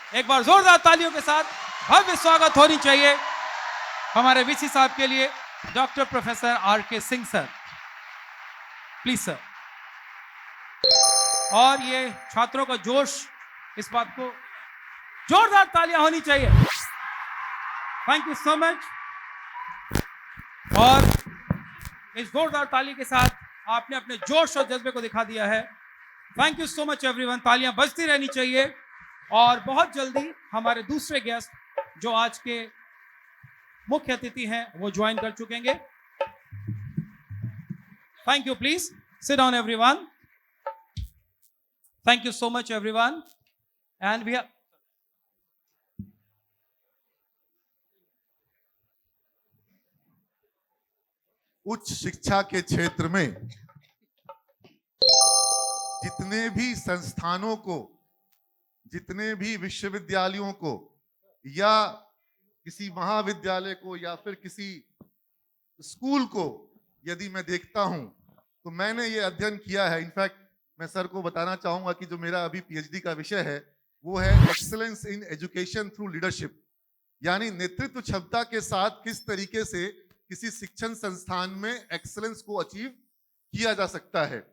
एक बार जोरदार तालियों के साथ भव्य स्वागत होनी चाहिए हमारे वीसी साहब के लिए, doctor professor R K. Singh sir, please sir. और ये छात्रों का जोश, इस बात को जोरदार तालियां होनी चाहिए। Thank you so much. और इस जोरदार ताली के साथ आपने अपने जोश और जज्बे को दिखा दिया है। Thank you so much everyone. तालियां बजती रहनी चाहिए। और बहुत जल्दी हमारे दूसरे गेस्ट जो आज के मुख्य अतिथि हैं वो ज्वाइन कर चुकेंगे। Thank you, please sit down everyone. Thank you so much everyone. And we उच्च शिक्षा के क्षेत्र में जितने भी संस्थानों को, जितने भी विश्वविद्यालयों को या किसी महाविद्यालय को या फिर किसी स्कूल को यदि मैं देखता हूं तो मैंने ये अध्ययन किया है। इनफैक्ट मैं सर को बताना चाहूंगा कि जो मेरा अभी पीएचडी का विषय है वो है excellence in education through leadership, यानी नेतृत्व क्षमता के साथ किस तरीके से किसी शिक्षण संस्थान में एक्सीलेंस को अचीव किया जा सकता है।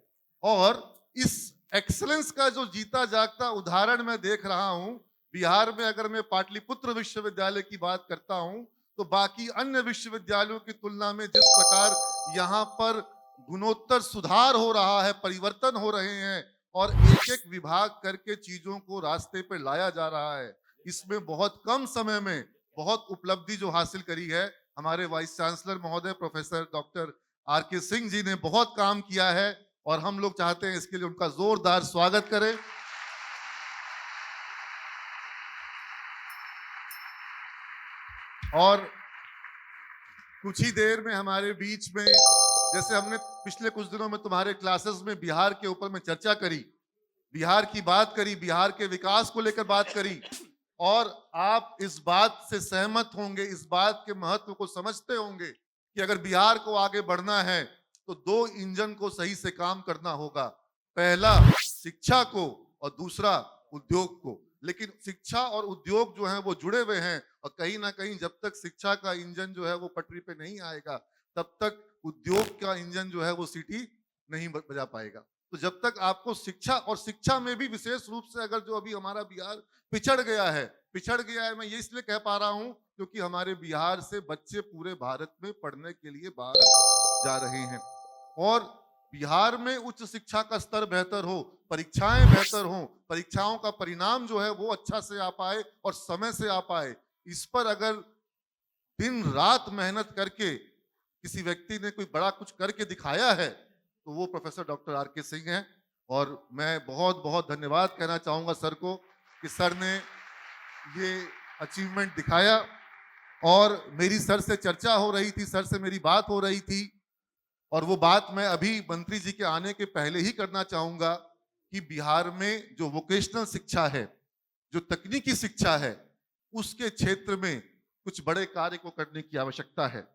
और इस एक्सीलेंस का जो जीता जागता उदाहरण मैं देख रहा हूं बिहार में, अगर मैं पाटलिपुत्र विश्वविद्यालय की बात करता हूं तो बाकी अन्य विश्वविद्यालयों की तुलना में जिस प्रकार यहाँ पर गुणोत्तर सुधार हो रहा है, परिवर्तन हो रहे हैं और एक एक विभाग करके चीजों को रास्ते पर लाया जा रहा है, इसमें बहुत कम समय में बहुत उपलब्धि जो हासिल करी है हमारे वाइस चांसलर महोदय professor doctor R K. Singh ji ने बहुत काम किया है और हम लोग चाहते हैं इसके लिए उनका जोरदार स्वागत करें। और कुछ ही देर में हमारे बीच में, जैसे हमने पिछले कुछ दिनों में तुम्हारे क्लासेस में बिहार के ऊपर में चर्चा करी, बिहार की बात करी, बिहार के विकास को लेकर बात करी, और आप इस बात से सहमत होंगे, इस बात के महत्व को समझते होंगे कि अगर बिहार को आगे बढ़ना है तो दो इंजन को सही से काम करना होगा, पहला शिक्षा को और दूसरा उद्योग को। लेकिन शिक्षा और उद्योग जो है वो जुड़े हुए हैं और कहीं ना कहीं जब तक शिक्षा का इंजन जो है वो पटरी पे नहीं आएगा तब तक उद्योग का इंजन जो है वो सीटी नहीं बजा पाएगा। तो जब तक आपको शिक्षा, और शिक्षा में भी विशेष रूप से अगर जो अभी हमारा बिहार पिछड़ गया है, मैं ये इसलिए कह पा रहा हूं क्योंकि हमारे बिहार से बच्चे पूरे भारत में पढ़ने के लिए बाहर जा रहे हैं और बिहार में उच्च शिक्षा का स्तर बेहतर हो, परीक्षाएं बेहतर हो, परीक्षाओं का परिणाम जो है वो अच्छा से आ पाए और समय से आ पाए, इस पर अगर दिन रात मेहनत करके किसी व्यक्ति ने कोई बड़ा कुछ करके दिखाया है तो वो प्रोफेसर डॉक्टर आर.के. सिंह हैं। और मैं बहुत बहुत धन्यवाद कहना चाहूंगा सर को कि सर ने ये अचीवमेंट दिखाया। और मेरी सर से चर्चा हो रही थी, सर से मेरी बात हो रही थी और वो बात मैं अभी मंत्री जी के आने के पहले ही करना चाहूंगा कि बिहार में जो वोकेशनल शिक्षा है, जो तकनीकी शिक्षा है, उसके क्षेत्र में कुछ बड़े कार्य को करने की आवश्यकता है।